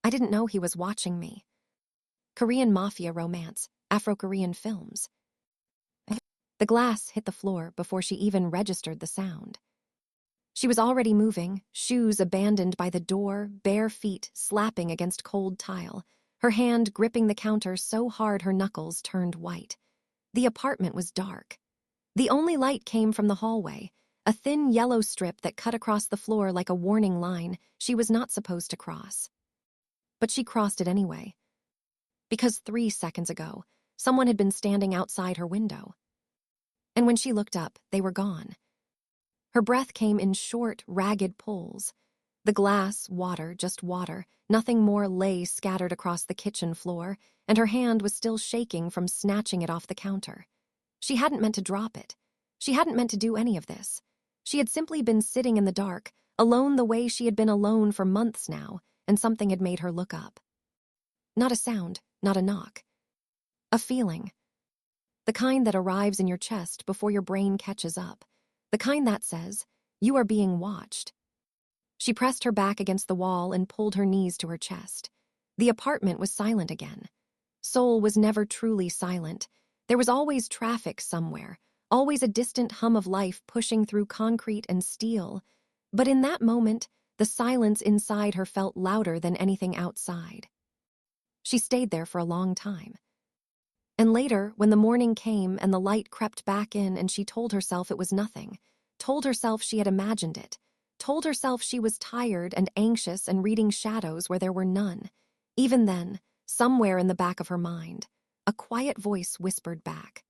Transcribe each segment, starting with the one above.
I didn't know he was watching me. Korean Mafia romance, AfroKorean films. The glass hit the floor before she even registered the sound. She was already moving, shoes abandoned by the door, bare feet slapping against cold tile, her hand gripping the counter so hard her knuckles turned white. The apartment was dark. The only light came from the hallway, a thin yellow strip that cut across the floor like a warning line she was not supposed to cross. But she crossed it anyway. Because 3 seconds ago, someone had been standing outside her window. And when she looked up, they were gone. Her breath came in short, ragged pulls. The glass, water, just water, nothing more lay scattered across the kitchen floor, and her hand was still shaking from snatching it off the counter. She hadn't meant to drop it. She hadn't meant to do any of this. She had simply been sitting in the dark, alone the way she had been alone for months now, and something had made her look up. Not a sound, not a knock. A feeling. The kind that arrives in your chest before your brain catches up. The kind that says, you are being watched. She pressed her back against the wall and pulled her knees to her chest. The apartment was silent again. Seoul was never truly silent. There was always traffic somewhere, always a distant hum of life pushing through concrete and steel. But in that moment, the silence inside her felt louder than anything outside. She stayed there for a long time. And later, when the morning came and the light crept back in and she told herself it was nothing, told herself she had imagined it, told herself she was tired and anxious and reading shadows where there were none, even then, somewhere in the back of her mind, a quiet voice whispered back.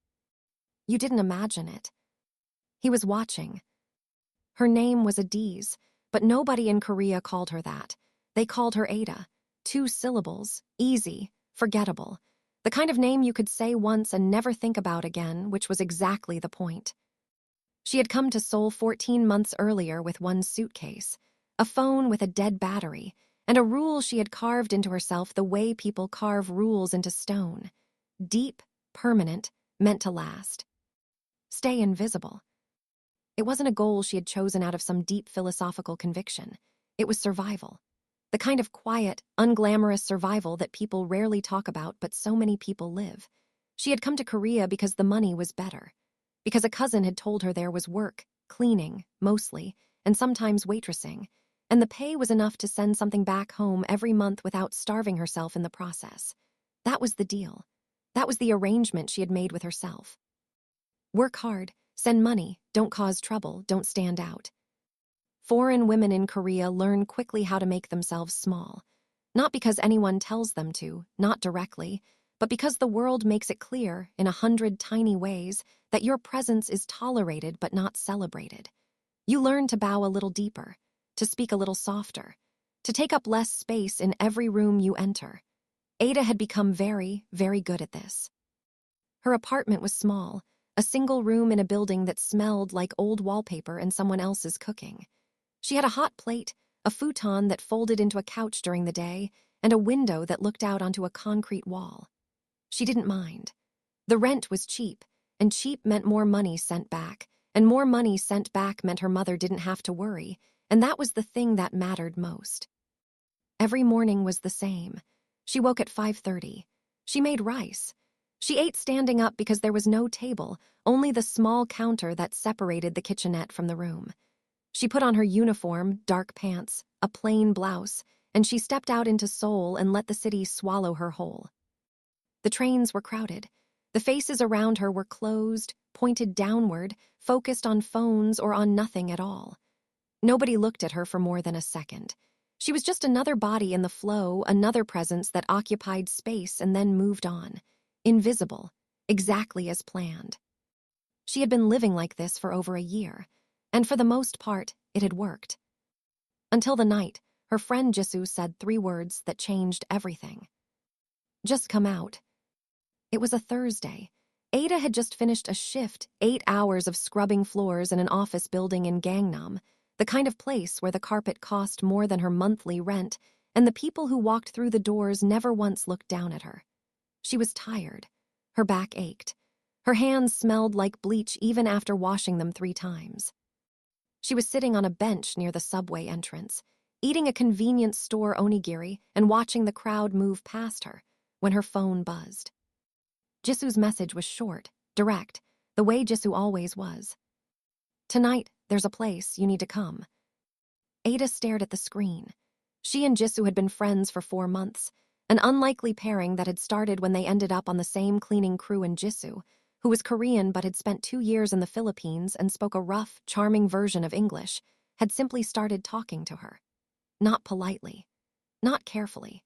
You didn't imagine it. He was watching. Her name was Adiz, but nobody in Korea called her that. They called her Ada. 2 syllables, easy, forgettable. The kind of name you could say once and never think about again, which was exactly the point. She had come to Seoul 14 months earlier with one suitcase, a phone with a dead battery, and a rule she had carved into herself the way people carve rules into stone. Deep, permanent, meant to last. Stay invisible. It wasn't a goal she had chosen out of some deep philosophical conviction. It was survival. The kind of quiet, unglamorous survival that people rarely talk about but so many people live. She had come to Korea because the money was better. Because a cousin had told her there was work, cleaning, mostly, and sometimes waitressing, and the pay was enough to send something back home every month without starving herself in the process. That was the deal. That was the arrangement she had made with herself. Work hard, send money, don't cause trouble, don't stand out. Foreign women in Korea learn quickly how to make themselves small. Not because anyone tells them to, not directly, but because the world makes it clear, in 100 tiny ways, that your presence is tolerated but not celebrated. You learn to bow a little deeper, to speak a little softer, to take up less space in every room you enter. Ada had become very, very good at this. Her apartment was small, a single room in a building that smelled like old wallpaper and someone else's cooking. She had a hot plate, a futon that folded into a couch during the day, and a window that looked out onto a concrete wall. She didn't mind. The rent was cheap, and cheap meant more money sent back, and more money sent back meant her mother didn't have to worry, and that was the thing that mattered most. Every morning was the same. She woke at 5:30. She made rice. She ate standing up because there was no table, only the small counter that separated the kitchenette from the room. She put on her uniform, dark pants, a plain blouse, and she stepped out into Seoul and let the city swallow her whole. The trains were crowded. The faces around her were closed, pointed downward, focused on phones or on nothing at all. Nobody looked at her for more than a second. She was just another body in the flow, another presence that occupied space and then moved on. Invisible, exactly as planned. She had been living like this for over a year, and for the most part, it had worked. Until the night, her friend Jisoo said 3 words that changed everything. Just come out. It was a Thursday. Ada had just finished a shift, 8 hours of scrubbing floors in an office building in Gangnam, the kind of place where the carpet cost more than her monthly rent, and the people who walked through the doors never once looked down at her. She was tired. Her back ached. Her hands smelled like bleach even after washing them 3 times. She was sitting on a bench near the subway entrance, eating a convenience store onigiri and watching the crowd move past her, when her phone buzzed. Jisoo's message was short, direct, the way Jisoo always was. "Tonight, there's a place, you need to come." Ada stared at the screen. She and Jisoo had been friends for 4 months, an unlikely pairing that had started when they ended up on the same cleaning crew in Jisoo, who was Korean but had spent 2 years in the Philippines and spoke a rough, charming version of English, had simply started talking to her. Not politely, not carefully,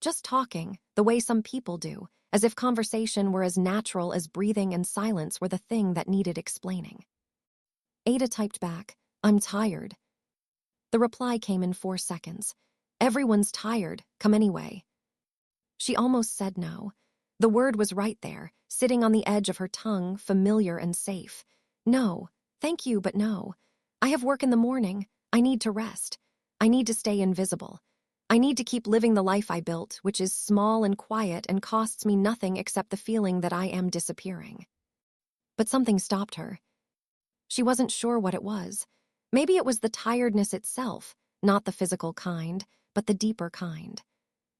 just talking the way some people do, as if conversation were as natural as breathing and silence were the thing that needed explaining. Ada typed back, "I'm tired." The reply came in 4 seconds. "Everyone's tired, come anyway." She almost said no. The word was right there, sitting on the edge of her tongue, familiar and safe. "No, thank you, but no. I have work in the morning. I need to rest. I need to stay invisible. I need to keep living the life I built, which is small and quiet and costs me nothing except the feeling that I am disappearing." But something stopped her. She wasn't sure what it was. Maybe it was the tiredness itself, not the physical kind, but the deeper kind.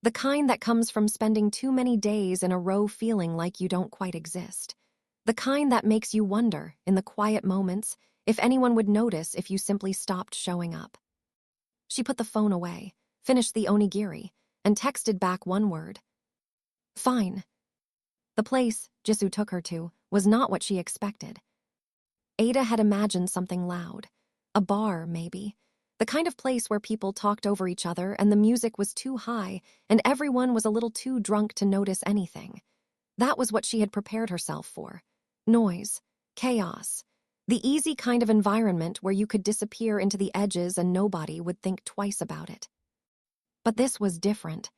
The kind that comes from spending too many days in a row feeling like you don't quite exist. The kind that makes you wonder, in the quiet moments, if anyone would notice if you simply stopped showing up. She put the phone away, finished the onigiri, and texted back one word. "Fine." The place Jisoo took her to was not what she expected. Ada had imagined something loud. A bar, maybe. The kind of place where people talked over each other and the music was too high and everyone was a little too drunk to notice anything. That was what she had prepared herself for. Noise. Chaos. The easy kind of environment where you could disappear into the edges and nobody would think twice about it. But this was different.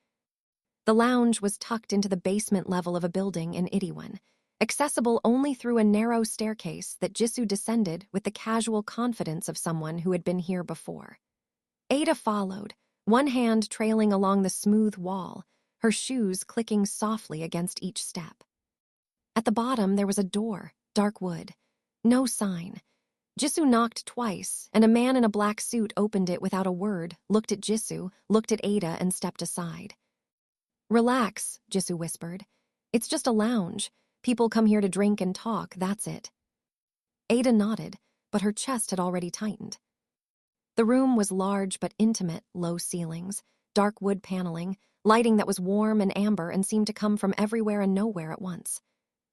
The lounge was tucked into the basement level of a building in Itaewon, accessible only through a narrow staircase that Jisoo descended with the casual confidence of someone who had been here before. Ada followed, one hand trailing along the smooth wall, her shoes clicking softly against each step. At the bottom there was a door, dark wood. No sign. Jisoo knocked twice, and a man in a black suit opened it without a word, looked at Jisoo, looked at Ada, and stepped aside. "Relax," Jisoo whispered. "It's just a lounge. People come here to drink and talk, that's it." Ada nodded, but her chest had already tightened. The room was large but intimate, low ceilings, dark wood paneling, lighting that was warm and amber and seemed to come from everywhere and nowhere at once.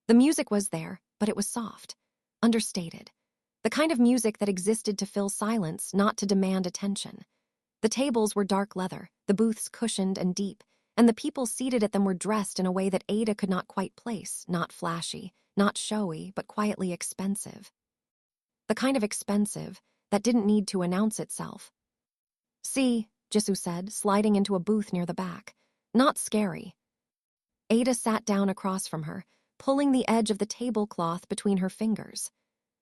The music was there, but it was soft, understated. The kind of music that existed to fill silence, not to demand attention. The tables were dark leather, the booths cushioned and deep, and the people seated at them were dressed in a way that Ada could not quite place, not flashy, not showy, but quietly expensive. The kind of expensive that didn't need to announce itself. "See," Jisoo said, sliding into a booth near the back. "Not scary." Ada sat down across from her, pulling the edge of the tablecloth between her fingers.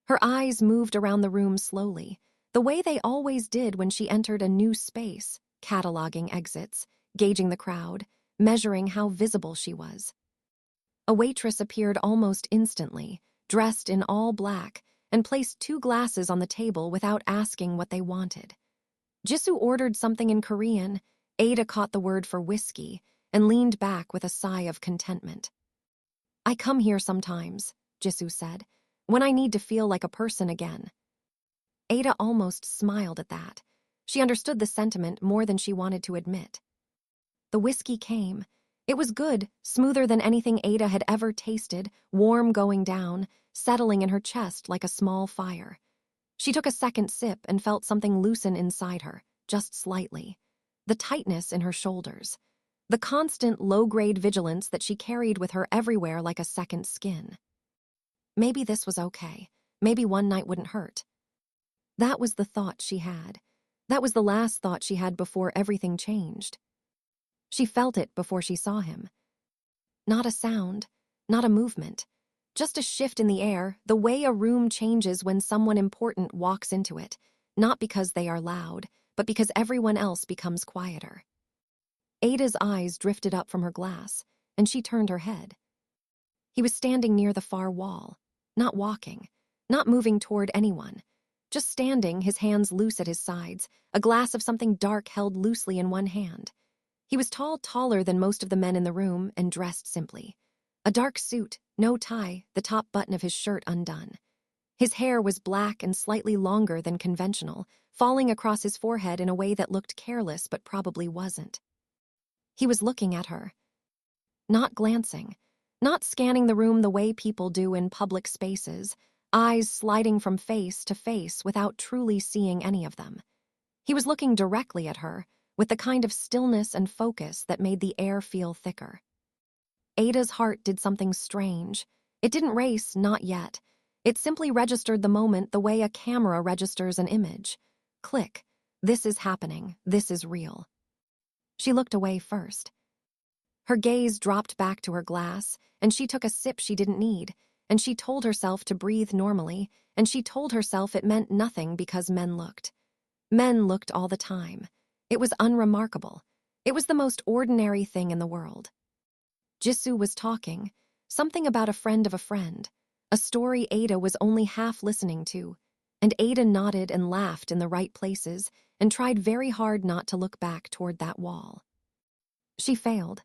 Her eyes moved around the room slowly, the way they always did when she entered a new space, cataloging exits, gauging the crowd, measuring how visible she was. A waitress appeared almost instantly, dressed in all black, and placed 2 glasses on the table without asking what they wanted. Jisoo ordered something in Korean. Ada caught the word for whiskey and leaned back with a sigh of contentment. "I come here sometimes," Jisoo said, "when I need to feel like a person again." Ada almost smiled at that. She understood the sentiment more than she wanted to admit. The whiskey came. It was good, smoother than anything Ada had ever tasted, warm going down, settling in her chest like a small fire. She took a second sip and felt something loosen inside her, just slightly. The tightness in her shoulders. The constant low-grade vigilance that she carried with her everywhere like a second skin. Maybe this was okay. Maybe one night wouldn't hurt. That was the thought she had. That was the last thought she had before everything changed. She felt it before she saw him. Not a sound, not a movement, just a shift in the air, the way a room changes when someone important walks into it, not because they are loud, but because everyone else becomes quieter. Ada's eyes drifted up from her glass, and she turned her head. He was standing near the far wall, not walking, not moving toward anyone, just standing, his hands loose at his sides, a glass of something dark held loosely in one hand. He was tall, taller than most of the men in the room, and dressed simply. A dark suit, no tie, the top button of his shirt undone. His hair was black and slightly longer than conventional, falling across his forehead in a way that looked careless but probably wasn't. He was looking at her. Not glancing. Not scanning the room the way people do in public spaces, eyes sliding from face to face without truly seeing any of them. He was looking directly at her, with the kind of stillness and focus that made the air feel thicker. Ada's heart did something strange. It didn't race, not yet. It simply registered the moment the way a camera registers an image. Click. This is happening. This is real. She looked away first. Her gaze dropped back to her glass, and she took a sip she didn't need, and she told herself to breathe normally, and she told herself it meant nothing because men looked. Men looked all the time. It was unremarkable. It was the most ordinary thing in the world. Jisoo was talking, something about a friend of a friend, a story Ada was only half listening to, and Ada nodded and laughed in the right places and tried very hard not to look back toward that wall. She failed.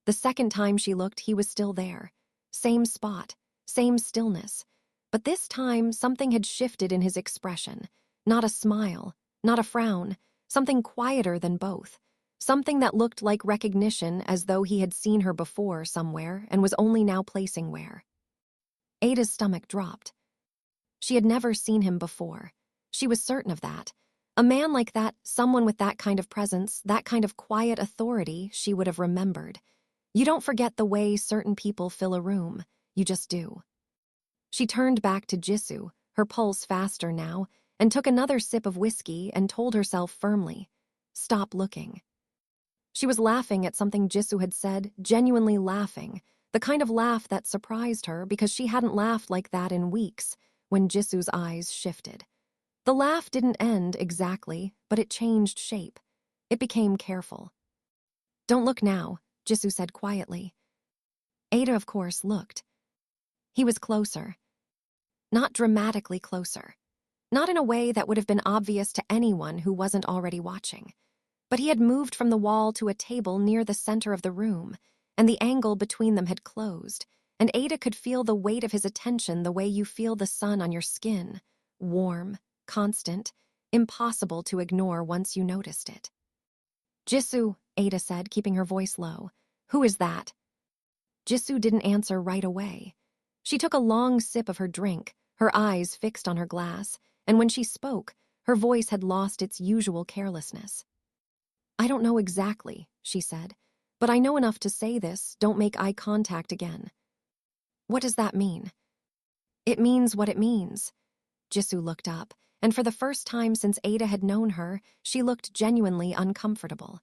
The second time she looked, he was still there. Same spot, same stillness. But this time, something had shifted in his expression. Not a smile, not a frown, something quieter than both. Something that looked like recognition, as though he had seen her before somewhere and was only now placing where. Ada's stomach dropped. She had never seen him before. She was certain of that. A man like that, someone with that kind of presence, that kind of quiet authority, she would have remembered. You don't forget the way certain people fill a room. You just do. She turned back to Jisoo, her pulse faster now, and took another sip of whiskey and told herself firmly, "Stop looking." She was laughing at something Jisoo had said, genuinely laughing, the kind of laugh that surprised her because she hadn't laughed like that in weeks, when Jisoo's eyes shifted. The laugh didn't end exactly, but it changed shape. It became careful. "Don't look now," Jisoo said quietly. Ada, of course, looked. He was closer. Not dramatically closer. Not in a way that would have been obvious to anyone who wasn't already watching. But he had moved from the wall to a table near the center of the room, and the angle between them had closed, and Ada could feel the weight of his attention the way you feel the sun on your skin, warm, constant, impossible to ignore once you noticed it. "Jisoo," Ada said, keeping her voice low. "Who is that?" Jisoo didn't answer right away. She took a long sip of her drink, her eyes fixed on her glass, and when she spoke, her voice had lost its usual carelessness. "I don't know exactly," she said, "but I know enough to say this, don't make eye contact again." "What does that mean?" "It means what it means." Jisoo looked up, and for the first time since Ada had known her, she looked genuinely uncomfortable.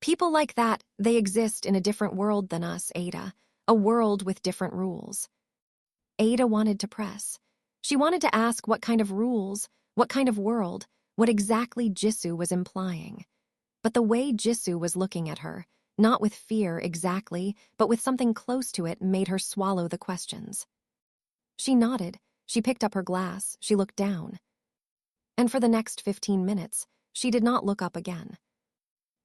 "People like that, they exist in a different world than us, Ada, a world with different rules." Ada wanted to press. She wanted to ask what kind of rules, what kind of world, what exactly Jisoo was implying. But the way Jisoo was looking at her, not with fear exactly, but with something close to it, made her swallow the questions. She nodded, she picked up her glass, she looked down. And for the next 15 minutes, she did not look up again.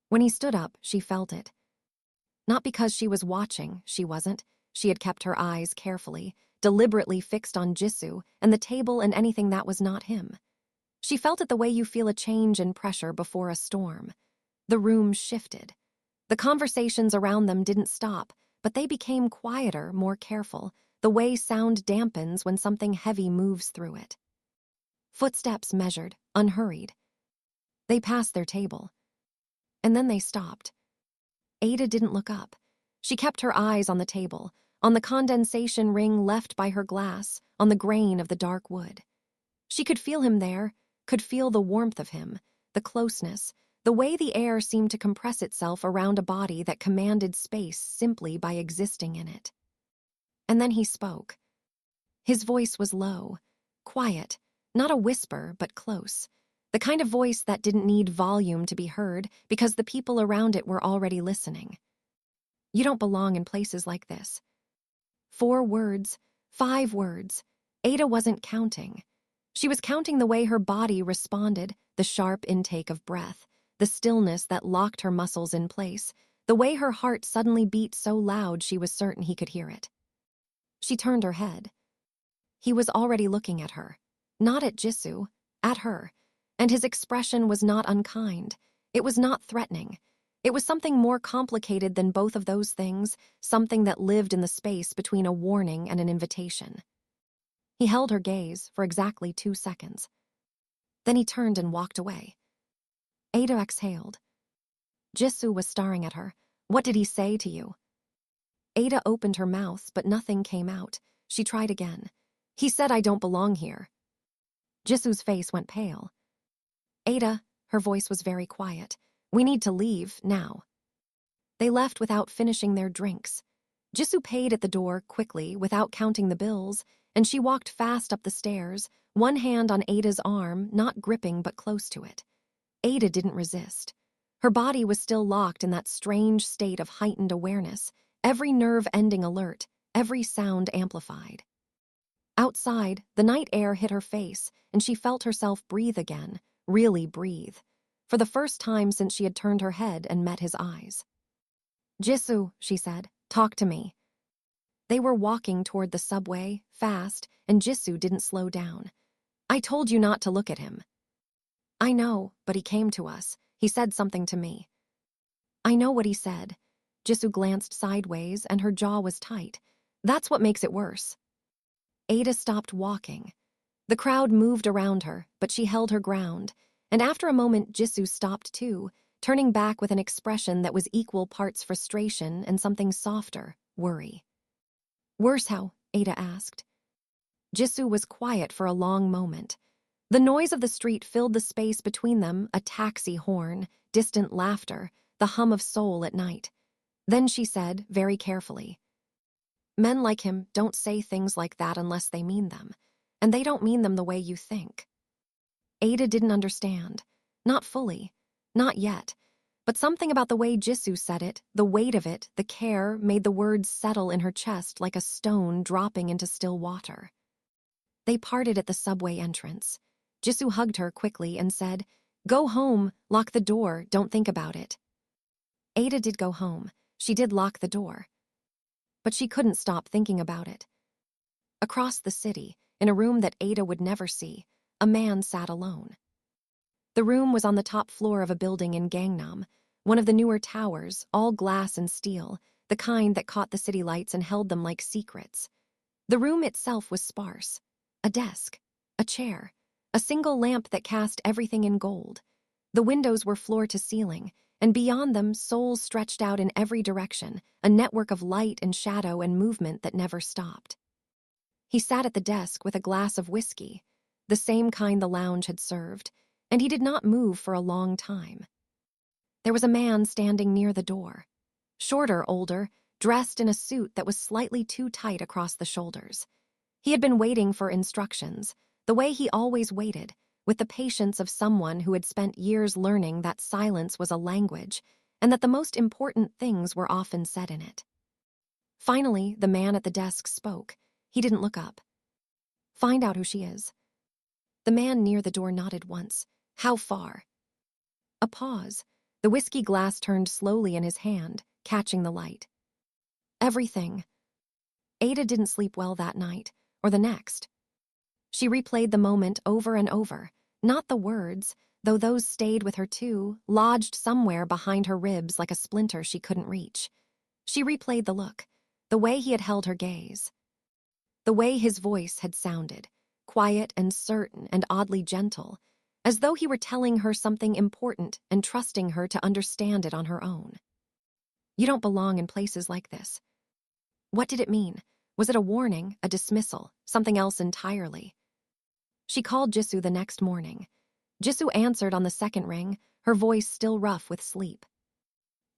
When he stood up, she felt it. Not because she was watching, she wasn't. She had kept her eyes carefully, deliberately fixed on Jisoo and the table and anything that was not him. She felt it the way you feel a change in pressure before a storm. The room shifted. The conversations around them didn't stop, but they became quieter, more careful, the way sound dampens when something heavy moves through it. Footsteps measured, unhurried. They passed their table. And then they stopped. Ada didn't look up. She kept her eyes on the table, on the condensation ring left by her glass, on the grain of the dark wood. She could feel him there, could feel the warmth of him, the closeness, the way the air seemed to compress itself around a body that commanded space simply by existing in it. And then he spoke. His voice was low, quiet, not a whisper, but close. The kind of voice that didn't need volume to be heard because the people around it were already listening. "You don't belong in places like this." 4 words, 5 words. Ada wasn't counting. She was counting the way her body responded, the sharp intake of breath, the stillness that locked her muscles in place, the way her heart suddenly beat so loud she was certain he could hear it. She turned her head. He was already looking at her. Not at Jisoo, at her. And his expression was not unkind. It was not threatening. It was something more complicated than both of those things, something that lived in the space between a warning and an invitation. He held her gaze for exactly 2 seconds. Then he turned and walked away. Ada exhaled. Jisoo was staring at her. What did he say to you? Ada opened her mouth, but nothing came out. She tried again. He said I don't belong here. Jisoo's face went pale. Ada, her voice was very quiet. We need to leave, now. They left without finishing their drinks. Jisoo paid at the door quickly, without counting the bills, and she walked fast up the stairs, one hand on Ada's arm, not gripping but close to it. Ada didn't resist. Her body was still locked in that strange state of heightened awareness, every nerve ending alert, every sound amplified. Outside, the night air hit her face, and she felt herself breathe again, really breathe, for the first time since she had turned her head and met his eyes. Jisoo, she said, talk to me. They were walking toward the subway, fast, and Jisoo didn't slow down. I told you not to look at him. I know, but he came to us. He said something to me. I know what he said. Jisoo glanced sideways, and her jaw was tight. That's what makes it worse. Ada stopped walking. The crowd moved around her, but she held her ground, and after a moment Jisoo stopped too, turning back with an expression that was equal parts frustration and something softer, worry. Worse how? Ada asked. Jisoo was quiet for a long moment. The noise of the street filled the space between them, a taxi horn, distant laughter, the hum of Seoul at night. Then she said, very carefully, men like him don't say things like that unless they mean them, and they don't mean them the way you think. Ada didn't understand. Not fully. Not yet. But something about the way Jisoo said it, the weight of it, the care, made the words settle in her chest like a stone dropping into still water. They parted at the subway entrance. Jisoo hugged her quickly and said, Go home, lock the door, don't think about it. Ada did go home. She did lock the door. But she couldn't stop thinking about it. Across the city, in a room that Ada would never see, a man sat alone. The room was on the top floor of a building in Gangnam, one of the newer towers, all glass and steel, the kind that caught the city lights and held them like secrets. The room itself was sparse. A desk, a chair, a single lamp that cast everything in gold. The windows were floor to ceiling, and beyond them souls stretched out in every direction, a network of light and shadow and movement that never stopped. He sat at the desk with a glass of whiskey, the same kind the lounge had served, and he did not move for a long time. There was a man standing near the door. Shorter, older, dressed in a suit that was slightly too tight across the shoulders. He had been waiting for instructions, the way he always waited, with the patience of someone who had spent years learning that silence was a language and that the most important things were often said in it. Finally, the man at the desk spoke. He didn't look up. Find out who she is. The man near the door nodded once. How far? A pause. The whiskey glass turned slowly in his hand, catching the light. Everything. Ada didn't sleep well that night, or the next. She replayed the moment over and over, not the words, though those stayed with her too, lodged somewhere behind her ribs like a splinter she couldn't reach. She replayed the look, the way he had held her gaze. The way his voice had sounded, quiet and certain and oddly gentle, as though he were telling her something important and trusting her to understand it on her own. You don't belong in places like this. What did it mean? Was it a warning, a dismissal, something else entirely? She called Jisoo the next morning. Jisoo answered on the second ring, her voice still rough with sleep.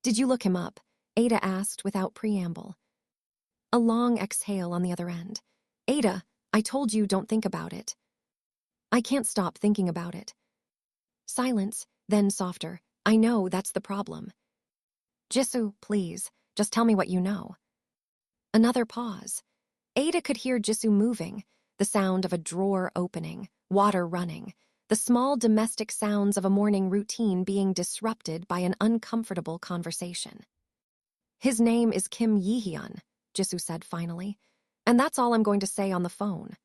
Did you look him up? Ada asked without preamble. A long exhale on the other end. Ada, I told you don't think about it. I can't stop thinking about it. Silence, then softer. I know, that's the problem. Jisoo, please, just tell me what you know. Another pause. Ada could hear Jisoo moving, the sound of a drawer opening, water running, the small domestic sounds of a morning routine being disrupted by an uncomfortable conversation. "His name is Kim Jaehyun," Jisoo said finally, "and that's all I'm going to say on the phone."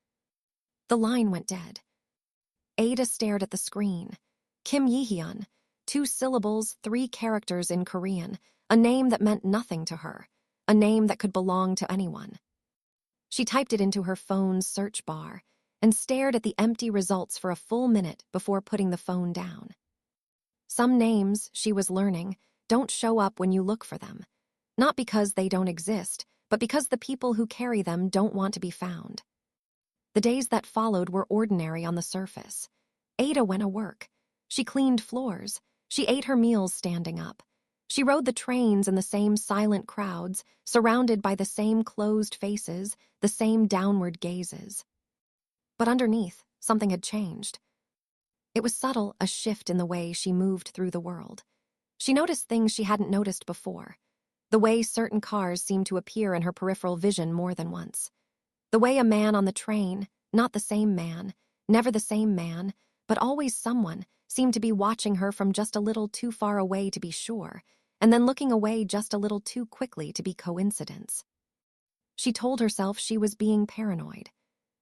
The line went dead. Ada stared at the screen. Kim Jaehyun, 2 syllables, 3 characters in Korean, a name that meant nothing to her, a name that could belong to anyone. She typed it into her phone's search bar and stared at the empty results for a full minute before putting the phone down. Some names, she was learning, don't show up when you look for them. Not because they don't exist, but because the people who carry them don't want to be found. The days that followed were ordinary on the surface. Ada went to work. She cleaned floors. She ate her meals standing up. She rode the trains in the same silent crowds, surrounded by the same closed faces, the same downward gazes. But underneath, something had changed. It was subtle, a shift in the way she moved through the world. She noticed things she hadn't noticed before. The way certain cars seemed to appear in her peripheral vision more than once. The way a man on the train, not the same man, never the same man, but always someone, seemed to be watching her from just a little too far away to be sure, and then looking away just a little too quickly to be coincidence. She told herself she was being paranoid.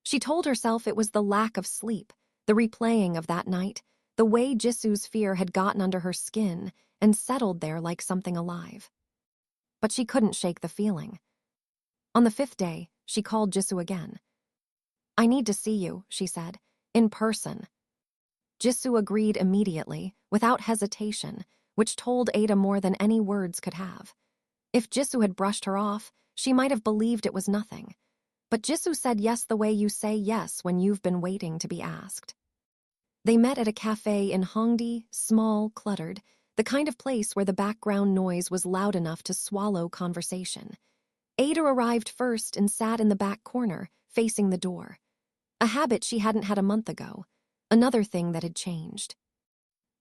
She told herself it was the lack of sleep, the replaying of that night, the way Jisoo's fear had gotten under her skin and settled there like something alive. But she couldn't shake the feeling. On the 5th day, she called Jisoo again. "I need to see you," she said, "in person." Jisoo agreed immediately, without hesitation, which told Ada more than any words could have. If Jisoo had brushed her off, she might have believed it was nothing. But Jisoo said yes the way you say yes when you've been waiting to be asked. They met at a cafe in Hongdae, small, cluttered, the kind of place where the background noise was loud enough to swallow conversation. Ada arrived first and sat in the back corner, facing the door. A habit she hadn't had a month ago. Another thing that had changed.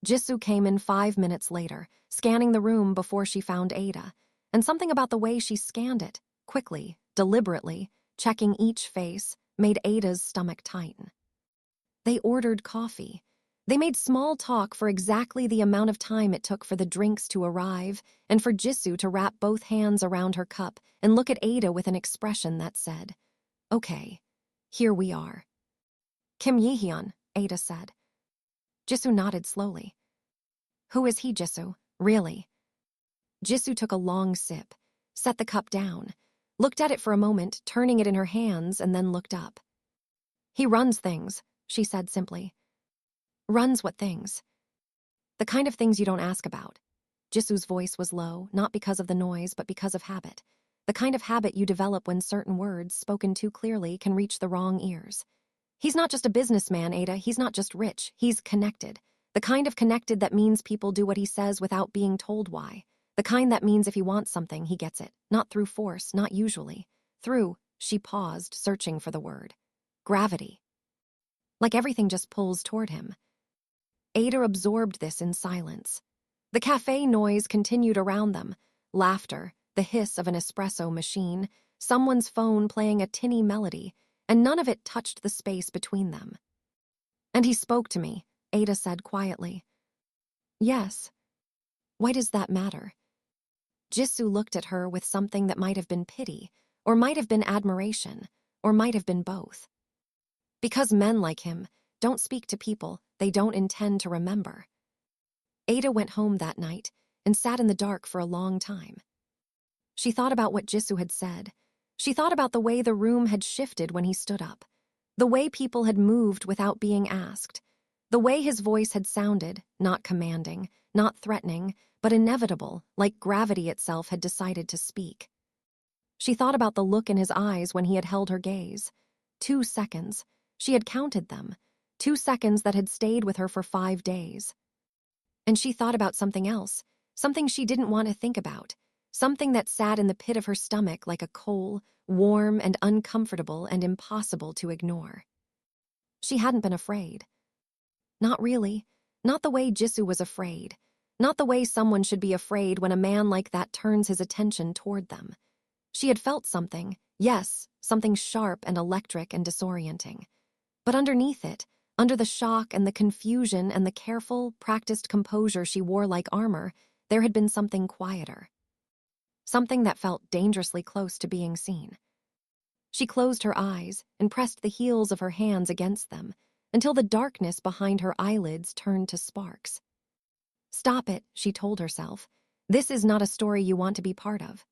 Jisoo came in 5 minutes later, scanning the room before she found Ada, and something about the way she scanned it, quickly, deliberately, checking each face, made Ada's stomach tighten. They ordered coffee. They made small talk for exactly the amount of time it took for the drinks to arrive and for Jisoo to wrap both hands around her cup and look at Ada with an expression that said, "Okay, here we are." "Kim Jaehyun," Ada said. Jisoo nodded slowly. "Who is he, Jisoo? Really?" Jisoo took a long sip, set the cup down, looked at it for a moment, turning it in her hands, and then looked up. "He runs things," she said simply. "Runs what things?" "The kind of things you don't ask about." Jisoo's voice was low, not because of the noise, but because of habit. The kind of habit you develop when certain words, spoken too clearly, can reach the wrong ears. "He's not just a businessman, Ada. He's not just rich. He's connected. The kind of connected that means people do what he says without being told why. The kind that means if he wants something, he gets it. Not through force, not usually. Through," she paused, searching for the word, "gravity. Like everything just pulls toward him." Ada absorbed this in silence. The cafe noise continued around them. Laughter, the hiss of an espresso machine, someone's phone playing a tinny melody, and none of it touched the space between them. "And he spoke to me," Ada said quietly. "Yes. Why does that matter?" Jisoo looked at her with something that might have been pity, or might have been admiration, or might have been both. "Because men like him don't speak to people they don't intend to remember." Ada went home that night and sat in the dark for a long time. She thought about what Jisoo had said. She thought about the way the room had shifted when he stood up, the way people had moved without being asked, the way his voice had sounded, not commanding, not threatening, but inevitable, like gravity itself had decided to speak. She thought about the look in his eyes when he had held her gaze. 2 seconds. She had counted them. 2 seconds that had stayed with her for 5 days. And she thought about something else, something she didn't want to think about, something that sat in the pit of her stomach like a coal, warm and uncomfortable and impossible to ignore. She hadn't been afraid. Not really. Not the way Jisoo was afraid. Not the way someone should be afraid when a man like that turns his attention toward them. She had felt something, yes, something sharp and electric and disorienting. But underneath it, Under the shock and the confusion and the careful, practiced composure she wore like armor, there had been something quieter. Something that felt dangerously close to being seen. She closed her eyes and pressed the heels of her hands against them until the darkness behind her eyelids turned to sparks. Stop it, she told herself. This is not a story you want to be part of.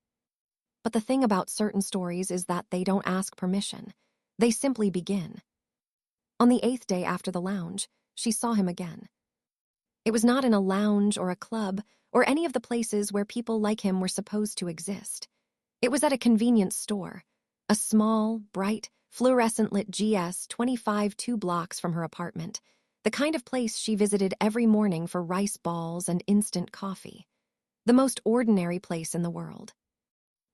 But the thing about certain stories is that they don't ask permission. They simply begin. On the 8th day after the lounge, she saw him again. It was not in a lounge or a club or any of the places where people like him were supposed to exist. It was at a convenience store, a small, bright, fluorescent-lit GS 25 2 blocks from her apartment, the kind of place she visited every morning for rice balls and instant coffee. The most ordinary place in the world.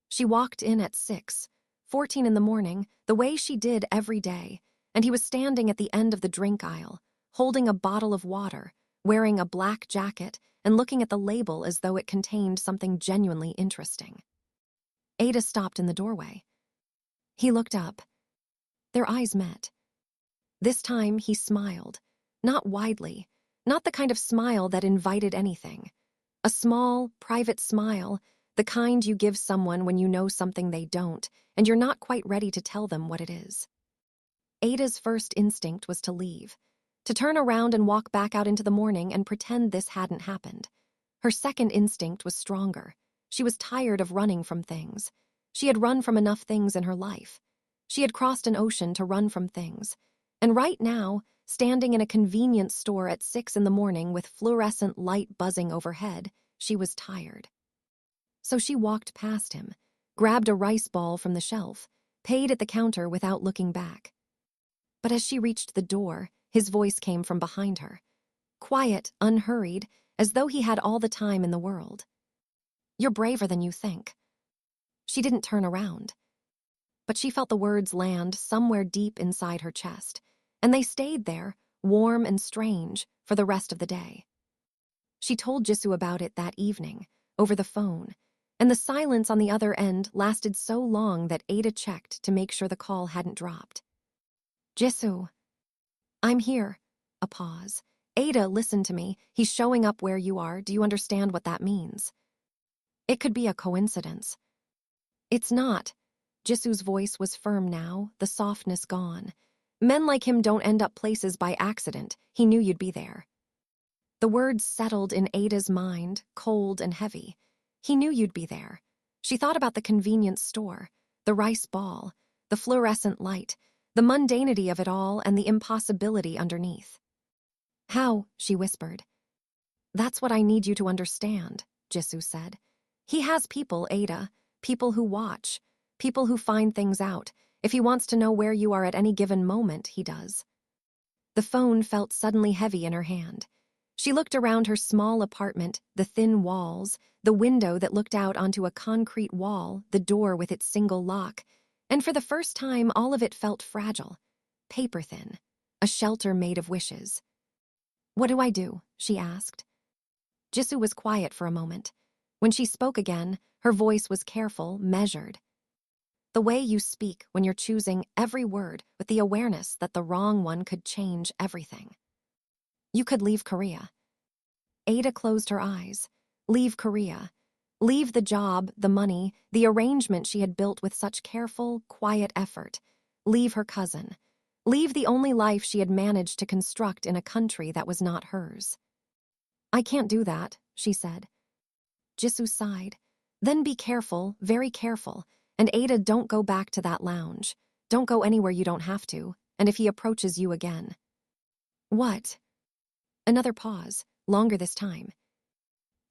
She walked in at 6:14 in the morning, the way she did every day, and he was standing at the end of the drink aisle, holding a bottle of water, wearing a black jacket, and looking at the label as though it contained something genuinely interesting. Ada stopped in the doorway. He looked up. Their eyes met. This time he smiled, not widely, not the kind of smile that invited anything. A small, private smile, the kind you give someone when you know something they don't, and you're not quite ready to tell them what it is. Ada's first instinct was to leave, to turn around and walk back out into the morning and pretend this hadn't happened. Her second instinct was stronger. She was tired of running from things. She had run from enough things in her life. She had crossed an ocean to run from things. And right now, standing in a convenience store at 6 in the morning with fluorescent light buzzing overhead, she was tired. So she walked past him, grabbed a rice ball from the shelf, paid at the counter without looking back. But as she reached the door, his voice came from behind her. Quiet, unhurried, as though he had all the time in the world. "You're braver than you think." She didn't turn around. But she felt the words land somewhere deep inside her chest, and they stayed there, warm and strange, for the rest of the day. She told Jisoo about it that evening, over the phone, and the silence on the other end lasted so long that Ada checked to make sure the call hadn't dropped. "Jisoo." "I'm here." A pause. "Ada, listen to me. He's showing up where you are. Do you understand what that means?" "It could be a coincidence." "It's not." Jisoo's voice was firm now, the softness gone. "Men like him don't end up places by accident. He knew you'd be there." The words settled in Ada's mind, cold and heavy. He knew you'd be there. She thought about the convenience store, the rice ball, the fluorescent light, the mundanity of it all and the impossibility underneath. "How?" she whispered. "That's what I need you to understand," Jisoo said. "He has people, Ada, people who watch, people who find things out. If he wants to know where you are at any given moment, he does." The phone felt suddenly heavy in her hand. She looked around her small apartment, the thin walls, the window that looked out onto a concrete wall, the door with its single lock, and for the first time all of it felt fragile, paper-thin, a shelter made of wishes. "What do I do?" she asked. Jisoo was quiet for a moment. When she spoke again, her voice was careful, measured. "The way you speak when you're choosing every word with the awareness that the wrong one could change everything. You could leave Korea." Ada closed her eyes. Leave Korea. Leave the job, the money, the arrangement she had built with such careful, quiet effort. Leave her cousin. Leave the only life she had managed to construct in a country that was not hers. "I can't do that," she said. Jisoo sighed. "Then be careful, very careful. And Ada, don't go back to that lounge. Don't go anywhere you don't have to. And if he approaches you again." "What?" Another pause, longer this time.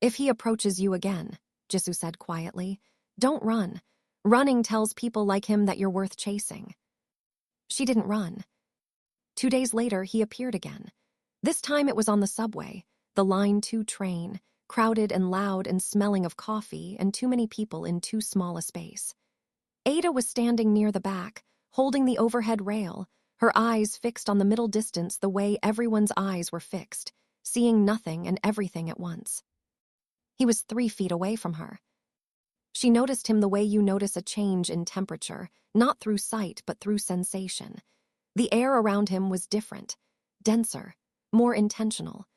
"If he approaches you again," Jisoo said quietly, "don't run. Running tells people like him that you're worth chasing." She didn't run. 2 days later, he appeared again. This time it was on the subway, the Line 2 train, crowded and loud and smelling of coffee and too many people in too small a space. Ada was standing near the back, holding the overhead rail, her eyes fixed on the middle distance the way everyone's eyes were fixed, seeing nothing and everything at once. He was 3 feet away from her. She noticed him the way you notice a change in temperature, not through sight but through sensation. The air around him was different denser, more intentional.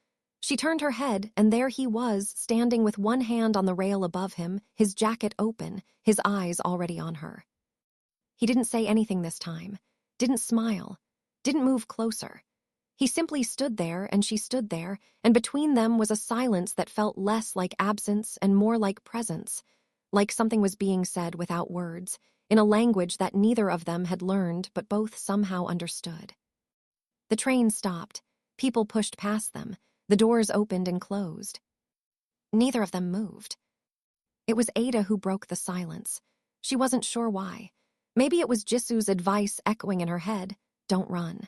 She turned her head, and there he was, standing with one hand on the rail above him, his jacket open, his eyes already on her. He didn't say anything this time, didn't smile, didn't move closer. He simply stood there, and she stood there, and between them was a silence that felt less like absence and more like presence, like something was being said without words, in a language that neither of them had learned but both somehow understood. The train stopped. People pushed past them. The doors opened and closed. Neither of them moved. It was Ada who broke the silence. She wasn't sure why. Maybe it was Jisoo's advice echoing in her head, "Don't run."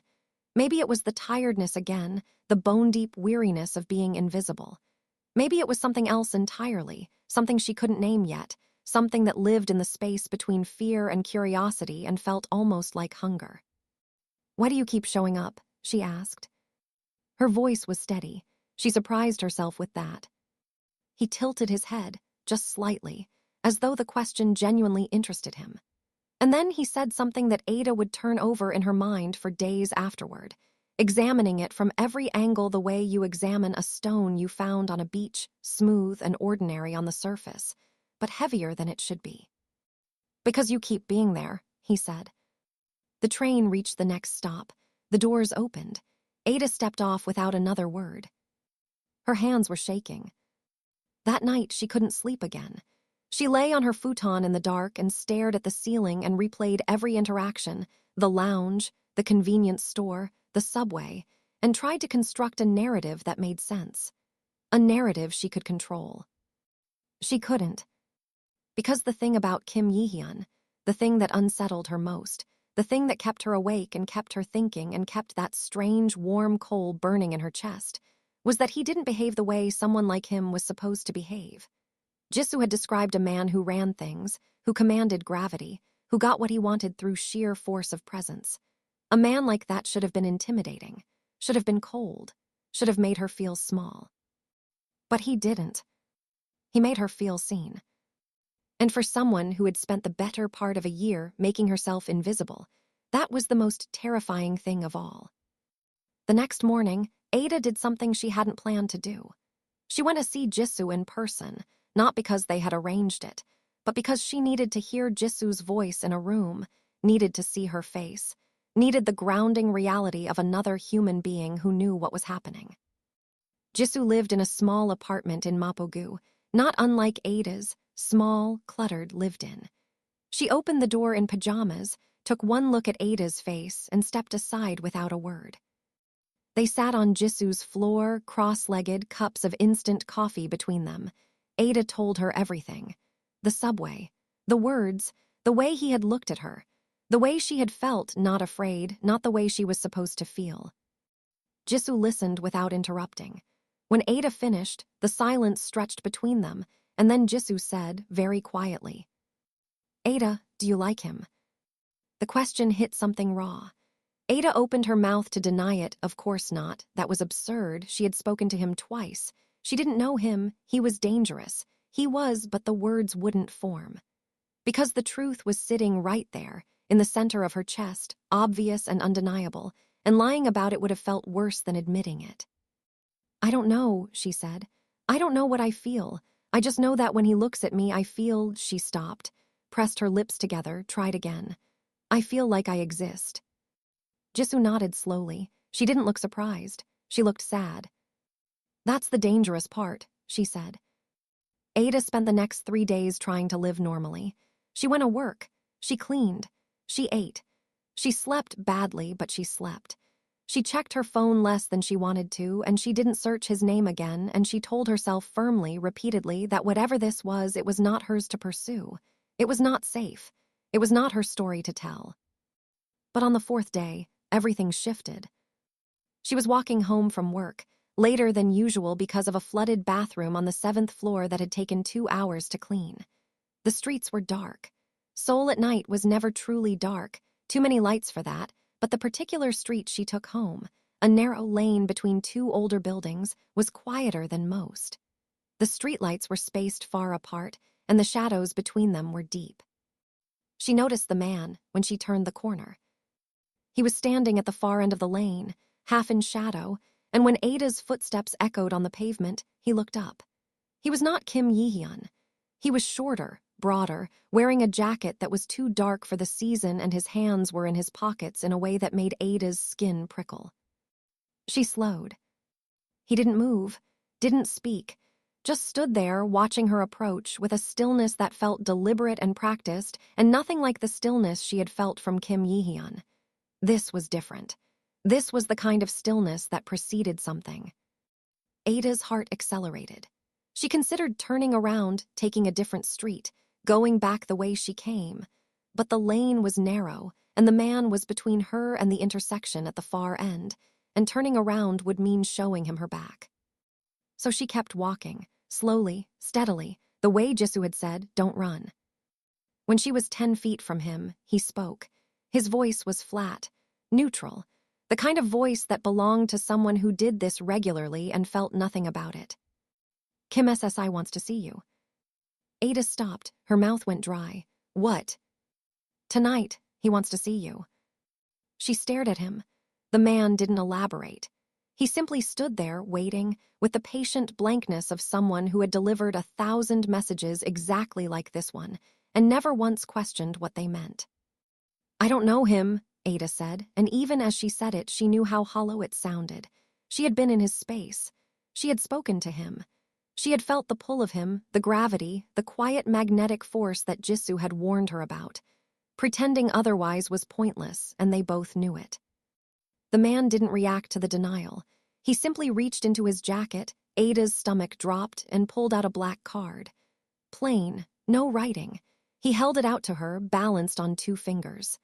Maybe it was the tiredness again, the bone-deep weariness of being invisible. Maybe it was something else entirely, something she couldn't name yet, something that lived in the space between fear and curiosity and felt almost like hunger. "Why do you keep showing up?" she asked. Her voice was steady. She surprised herself with that. He tilted his head, just slightly, as though the question genuinely interested him. And then he said something that Ada would turn over in her mind for days afterward, examining it from every angle the way you examine a stone you found on a beach, smooth and ordinary on the surface, but heavier than it should be. "Because you keep being there," he said. The train reached the next stop. The doors opened. Ada stepped off without another word. Her hands were shaking. That night, she couldn't sleep again. She lay on her futon in the dark and stared at the ceiling and replayed every interaction, the lounge, the convenience store, the subway, and tried to construct a narrative that made sense. A narrative she could control. She couldn't. Because the thing about Kim Jaehyun, the thing that unsettled her most, the thing that kept her awake and kept her thinking and kept that strange, warm coal burning in her chest, was that he didn't behave the way someone like him was supposed to behave. Jisoo had described a man who ran things, who commanded gravity, who got what he wanted through sheer force of presence. A man like that should have been intimidating, should have been cold, should have made her feel small. But he didn't. He made her feel seen. And for someone who had spent the better part of a year making herself invisible, that was the most terrifying thing of all. The next morning, Ada did something she hadn't planned to do. She went to see Jisoo in person, not because they had arranged it, but because she needed to hear Jisoo's voice in a room, needed to see her face, needed the grounding reality of another human being who knew what was happening. Jisoo lived in a small apartment in Mapogu, not unlike Ada's, small, cluttered, lived-in. She opened the door in pajamas, took one look at Ada's face, and stepped aside without a word. They sat on Jisoo's floor, cross-legged, cups of instant coffee between them. Ada told her everything. The subway, the words, the way he had looked at her, the way she had felt, not afraid, not the way she was supposed to feel. Jisoo listened without interrupting. When Ada finished, the silence stretched between them, and then Jisoo said, very quietly, "Ada, do you like him?" The question hit something raw. Ada opened her mouth to deny it. Of course not. That was absurd. She had spoken to him twice. She didn't know him. He was dangerous. He was, but the words wouldn't form. Because the truth was sitting right there, in the center of her chest, obvious and undeniable, and lying about it would have felt worse than admitting it. "I don't know," she said. "I don't know what I feel. I just know that when he looks at me, I feel—" She stopped, pressed her lips together, tried again. "I feel like I exist." Jisoo nodded slowly. She didn't look surprised. She looked sad. "That's the dangerous part," she said. Ada spent the next 3 days trying to live normally. She went to work. She cleaned. She ate. She slept badly, but she slept. She checked her phone less than she wanted to, and she didn't search his name again, and she told herself firmly, repeatedly, that whatever this was, it was not hers to pursue. It was not safe. It was not her story to tell. But on the 4th day, everything shifted. She was walking home from work, later than usual because of a flooded bathroom on the 7th floor that had taken 2 hours to clean. The streets were dark. Seoul at night was never truly dark, too many lights for that, but the particular street she took home, a narrow lane between 2 older buildings, was quieter than most. The streetlights were spaced far apart, and the shadows between them were deep. She noticed the man when she turned the corner. He was standing at the far end of the lane, half in shadow, and when Ada's footsteps echoed on the pavement, he looked up. He was not Kim Jaehyun. He was shorter, broader, wearing a jacket that was too dark for the season, and his hands were in his pockets in a way that made Ada's skin prickle. She slowed. He didn't move, didn't speak, just stood there watching her approach with a stillness that felt deliberate and practiced, and nothing like the stillness she had felt from Kim Jaehyun. This was different. This was the kind of stillness that preceded something. Ada's heart accelerated. She considered turning around, taking a different street, going back the way she came. But the lane was narrow, and the man was between her and the intersection at the far end, and turning around would mean showing him her back. So she kept walking, slowly, steadily, the way Jisoo had said, "Don't run." When she was 10 feet from him, he spoke. His voice was flat, neutral, the kind of voice that belonged to someone who did this regularly and felt nothing about it. "Kim SSI wants to see you." Ada stopped, her mouth went dry. "What?" "Tonight, he wants to see you." She stared at him. The man didn't elaborate. He simply stood there, waiting, with the patient blankness of someone who had delivered 1,000 messages exactly like this one, and never once questioned what they meant. "I don't know him," Ada said, and even as she said it, she knew how hollow it sounded. She had been in his space. She had spoken to him. She had felt the pull of him, the gravity, the quiet magnetic force that Jisoo had warned her about. Pretending otherwise was pointless, and they both knew it. The man didn't react to the denial. He simply reached into his jacket, Ada's stomach dropped, and pulled out a black card. Plain, no writing. He held it out to her, balanced on 2 fingers.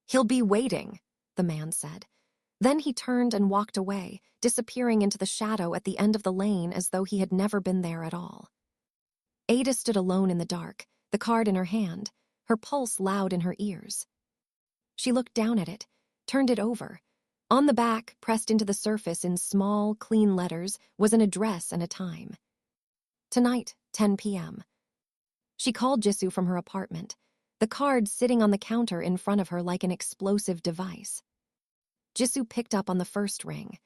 "He'll be waiting," the man said. Then he turned and walked away, disappearing into the shadow at the end of the lane as though he had never been there at all. Ada stood alone in the dark, the card in her hand, her pulse loud in her ears. She looked down at it, turned it over. On the back, pressed into the surface in small, clean letters, was an address and a time. Tonight, 10 p.m. She called Jisoo from her apartment, the card sitting on the counter in front of her like an explosive device. Jisoo picked up on the first ring.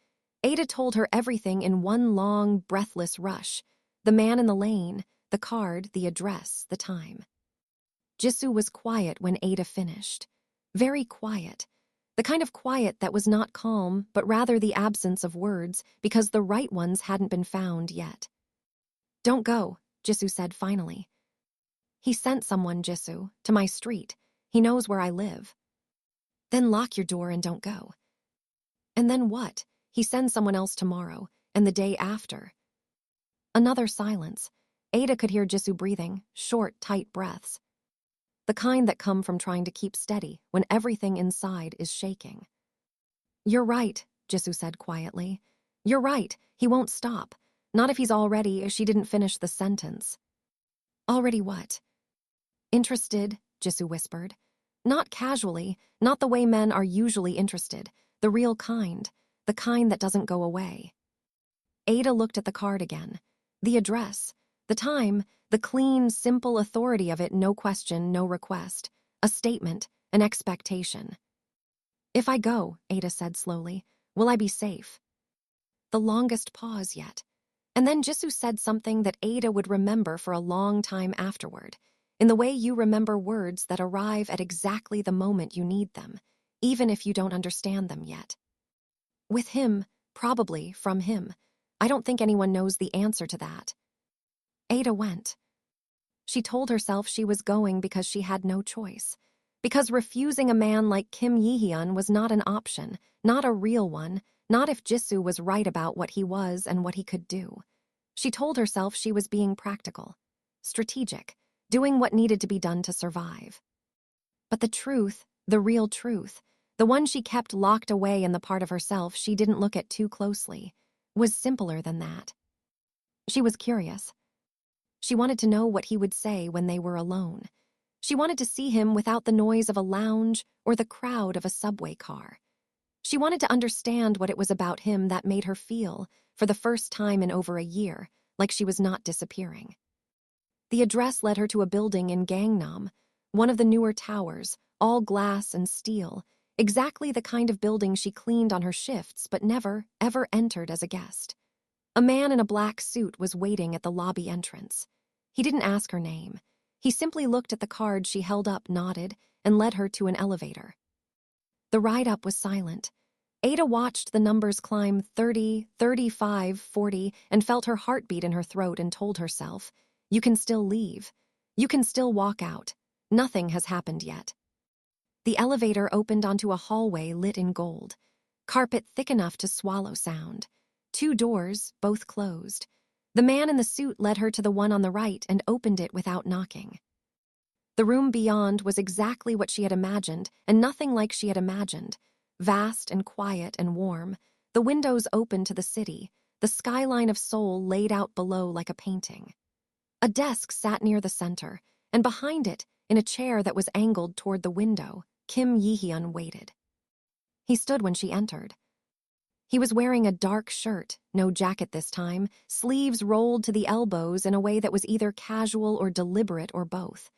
Ada told her everything in one long, breathless rush. The man in the lane, the card, the address, the time. Jisoo was quiet when Ada finished. Very quiet. The kind of quiet that was not calm, but rather the absence of words, because the right ones hadn't been found yet. "Don't go," Jisoo said finally. "He sent someone, Jisoo, to my street. He knows where I live." "Then lock your door and don't go." "And then what? He sends someone else tomorrow, and the day after." Another silence. Ada could hear Jisoo breathing, short, tight breaths. The kind that come from trying to keep steady when everything inside is shaking. "You're right," Jisoo said quietly. "You're right, he won't stop. Not if he's already," she didn't finish the sentence. "Already what?" "Interested," Jisoo whispered. Not casually, not the way men are usually interested, the real kind, the kind that doesn't go away. Ada looked at the card again. The address, the time, the clean, simple authority of it, no question, no request. A statement, an expectation. "If I go," Ada said slowly, "will I be safe?" The longest pause yet. And then Jisoo said something that Ada would remember for a long time afterward, in the way you remember words that arrive at exactly the moment you need them, even if you don't understand them yet. "With him, probably, from him. I don't think anyone knows the answer to that." Ada went. She told herself she was going because she had no choice. Because refusing a man like Kim Jaehyun was not an option, not a real one, not if Jisoo was right about what he was and what he could do. She told herself she was being practical, strategic, doing what needed to be done to survive. But the truth, the real truth, the one she kept locked away in the part of herself she didn't look at too closely, was simpler than that. She was curious. She wanted to know what he would say when they were alone. She wanted to see him without the noise of a lounge or the crowd of a subway car. She wanted to understand what it was about him that made her feel, for the first time in over a year, like she was not disappearing. The address led her to a building in Gangnam, one of the newer towers, all glass and steel. exactly the kind of building she cleaned on her shifts but never, ever entered as a guest. A man in a black suit was waiting at the lobby entrance. He didn't ask her name. He simply looked at the card she held up, nodded, and led her to an elevator. The ride up was silent. Ada watched the numbers climb 30, 35, 40, and felt her heartbeat in her throat and told herself, "You can still leave. You can still walk out. Nothing has happened yet." The elevator opened onto a hallway lit in gold. Carpet thick enough to swallow sound. 2 doors, both closed. The man in the suit led her to the one on the right and opened it without knocking. The room beyond was exactly what she had imagined, and nothing like she had imagined. Vast and quiet and warm, the windows open to the city, the skyline of Seoul laid out below like a painting. A desk sat near the center, and behind it, in a chair that was angled toward the window, Jaehyun waited. He stood when she entered. He was wearing a dark shirt, no jacket this time, sleeves rolled to the elbows in a way that was either casual or deliberate or both.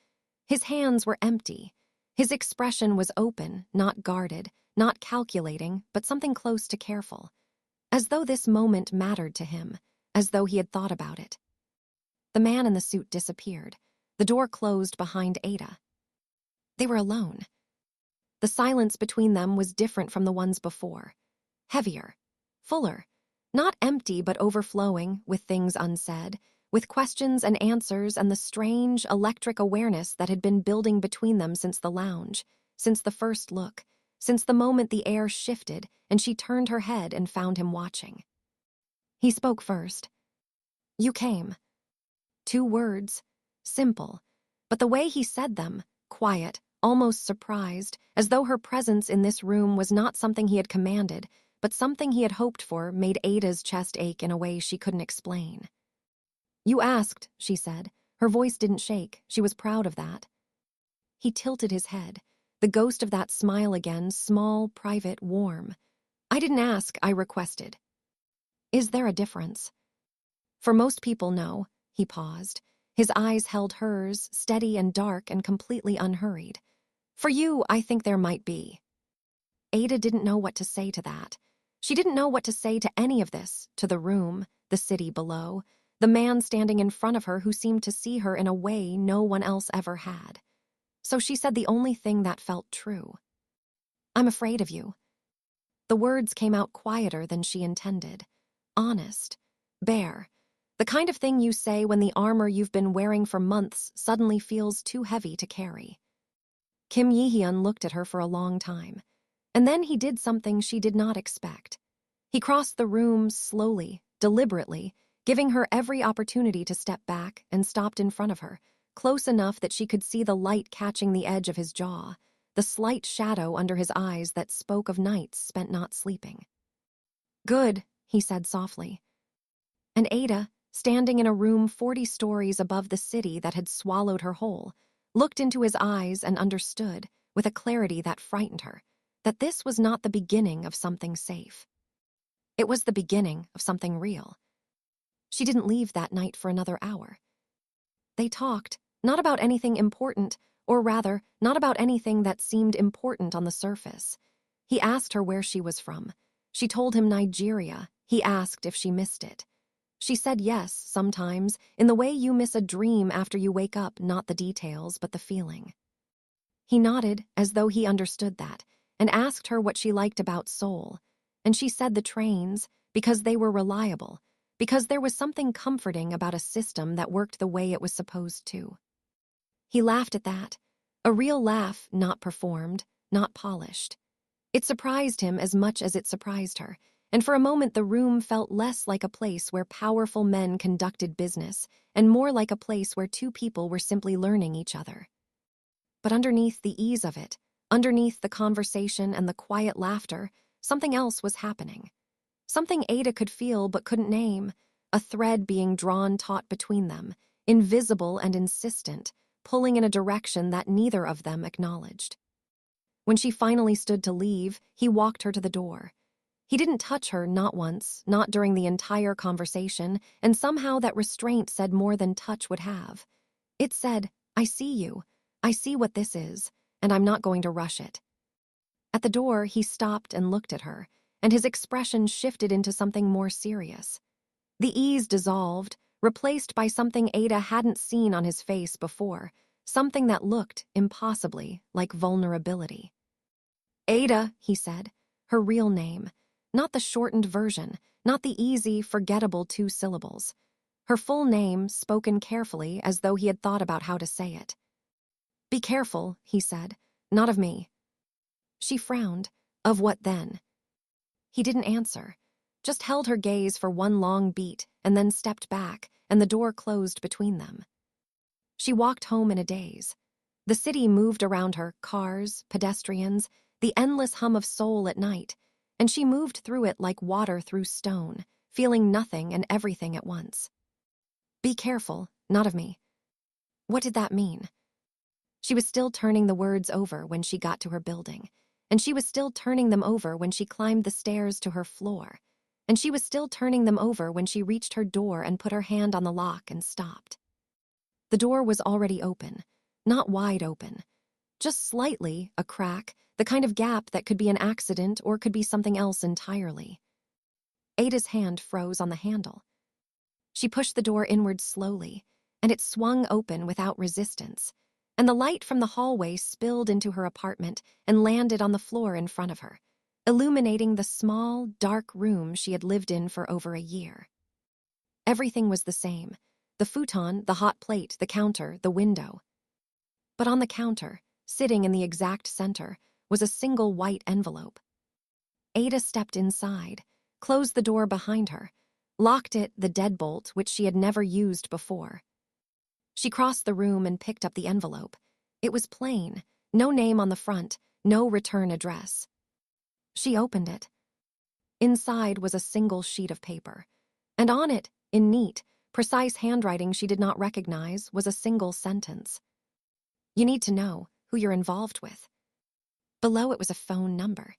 His hands were empty. His expression was open, not guarded, not calculating, but something close to careful. As though this moment mattered to him, as though he had thought about it. The man in the suit disappeared. The door closed behind Ada. They were alone. The silence between them was different from the ones before. Heavier, fuller, not empty but overflowing with things unsaid, with questions and answers and the strange, electric awareness that had been building between them since the lounge, since the first look, since the moment the air shifted and she turned her head and found him watching. He spoke first. "You came." 2 words, simple, but the way he said them, quiet, almost surprised, as though her presence in this room was not something he had commanded, but something he had hoped for, made Ada's chest ache in a way she couldn't explain. "You asked," she said. Her voice didn't shake. She was proud of that. He tilted his head, the ghost of that smile again, small, private, warm. "I didn't ask, I requested." "Is there a difference?" "For most people, no." He paused. His eyes held hers, steady and dark and completely unhurried. "For you, I think there might be." Ada didn't know what to say to that. She didn't know what to say to any of this, to the room, the city below, the man standing in front of her who seemed to see her in a way no one else ever had. So she said the only thing that felt true. "I'm afraid of you." The words came out quieter than she intended. Honest. Bare. The kind of thing you say when the armor you've been wearing for months suddenly feels too heavy to carry. Kim Yi-hyun looked at her for a long time. And then he did something she did not expect. He crossed the room slowly, deliberately, giving her every opportunity to step back, and stopped in front of her, close enough that she could see the light catching the edge of his jaw, the slight shadow under his eyes that spoke of nights spent not sleeping. "Good," he said softly. And Ada, standing in a room 40 stories above the city that had swallowed her whole, looked into his eyes and understood, with a clarity that frightened her, that this was not the beginning of something safe. It was the beginning of something real. She didn't leave that night for another hour. They talked, not about anything important, or rather, not about anything that seemed important on the surface. He asked her where she was from. She told him Nigeria. He asked if she missed it. She said yes, sometimes, in the way you miss a dream after you wake up, not the details, but the feeling. He nodded, as though he understood that, and asked her what she liked about Seoul, and she said the trains, because they were reliable, because there was something comforting about a system that worked the way it was supposed to. He laughed at that, a real laugh, not performed, not polished. It surprised him as much as it surprised her, and for a moment the room felt less like a place where powerful men conducted business, and more like a place where 2 people were simply learning each other. But underneath the ease of it, underneath the conversation and the quiet laughter, something else was happening. Something Ada could feel but couldn't name, a thread being drawn taut between them, invisible and insistent, pulling in a direction that neither of them acknowledged. When she finally stood to leave, he walked her to the door. He didn't touch her, not once, not during the entire conversation, and somehow that restraint said more than touch would have. It said, "I see you. I see what this is, and I'm not going to rush it." At the door, he stopped and looked at her, and his expression shifted into something more serious. The ease dissolved, replaced by something Ada hadn't seen on his face before, something that looked, impossibly, like vulnerability. Ada, he said, her real name, not the shortened version, not the easy, forgettable 2 syllables. Her full name, spoken carefully as though he had thought about how to say it. Be careful, he said, not of me. She frowned. Of what then? He didn't answer, just held her gaze for one long beat and then stepped back, and the door closed between them. She walked home in a daze. The city moved around her, cars, pedestrians, the endless hum of Seoul at night, and she moved through it like water through stone, feeling nothing and everything at once. Be careful, not of me. What did that mean? She was still turning the words over when she got to her building, and she was still turning them over when she climbed the stairs to her floor, and she was still turning them over when she reached her door and put her hand on the lock and stopped. The door was already open, not wide open, just slightly a crack, the kind of gap that could be an accident or could be something else entirely. Ada's hand froze on the handle. She pushed the door inward slowly, and it swung open without resistance, and the light from the hallway spilled into her apartment and landed on the floor in front of her, illuminating the small, dark room she had lived in for over a year. Everything was the same: the futon, the hot plate, the counter, the window. But on the counter, sitting in the exact center, was a single white envelope. Ada stepped inside, closed the door behind her, locked it, the deadbolt, which she had never used before. She crossed the room and picked up the envelope. It was plain, no name on the front, no return address. She opened it. Inside was a single sheet of paper, and on it, in neat, precise handwriting she did not recognize, was a single sentence. You need to know who you're involved with. Below it was a phone number.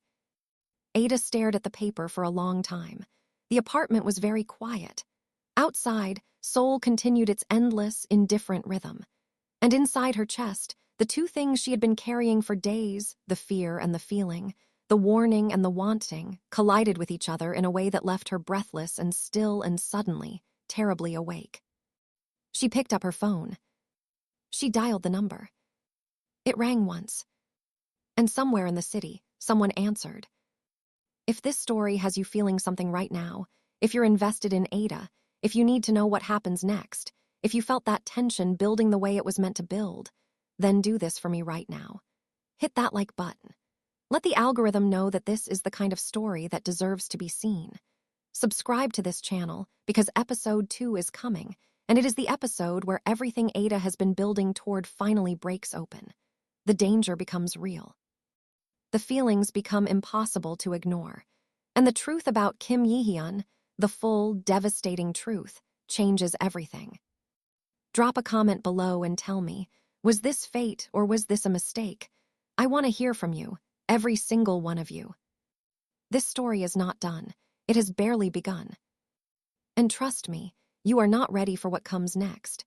Ada stared at the paper for a long time. The apartment was very quiet. Outside, Seoul continued its endless, indifferent rhythm. And inside her chest, the 2 things she had been carrying for days, the fear and the feeling, the warning and the wanting, collided with each other in a way that left her breathless and still and suddenly, terribly awake. She picked up her phone. She dialed the number. It rang once. And somewhere in the city, someone answered. If this story has you feeling something right now, if you're invested in Ada, if you need to know what happens next, if you felt that tension building the way it was meant to build, then do this for me right now. Hit that like button. Let the algorithm know that this is the kind of story that deserves to be seen. Subscribe to this channel because episode 2 is coming, and it is the episode where everything Ada has been building toward finally breaks open. The danger becomes real. The feelings become impossible to ignore, and the truth about Kim Jaehyun, the full, devastating truth, changes everything. Drop a comment below and tell me, was this fate or was this a mistake? I want to hear from you, every single one of you. This story is not done. It has barely begun. And trust me, you are not ready for what comes next.